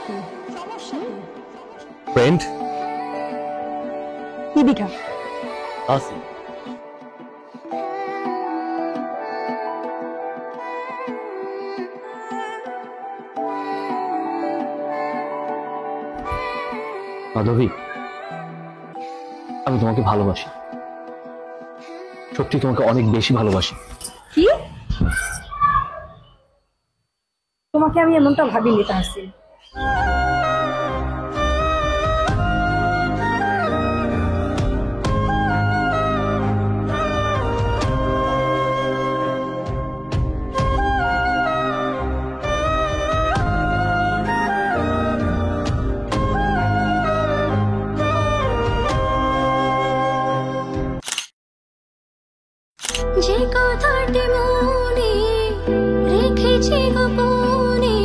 কি? ফ্রেন্ড কি দেখা? আসি। মাধবী, আমি তোমাকে ভালোবাসি, সত্যি তোমাকে অনেক বেশি ভালোবাসি। কি? তোমাকে আমি এমনটা ভাবিনি তাহসিন। যে কথাটি মনে রেখেছি গোপনে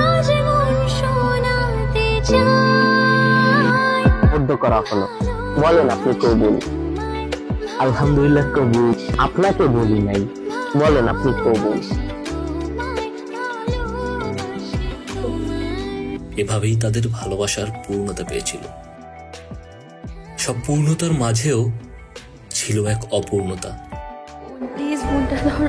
আজ মন শোনাতে চাই। বড্ড করা হলো, বলেন আপনি কবুল। আলহামদুলিল্লাহ কবুল। আপনাকে বলি নাই, বলেন আপনি কবুল। এভাবেই তাদের ভালোবাসার পূর্ণতা পেয়েছিল। সব পূর্ণতার মাঝেও ছিল এক অপূর্ণতা। প্লিজ ফোনটা ধর।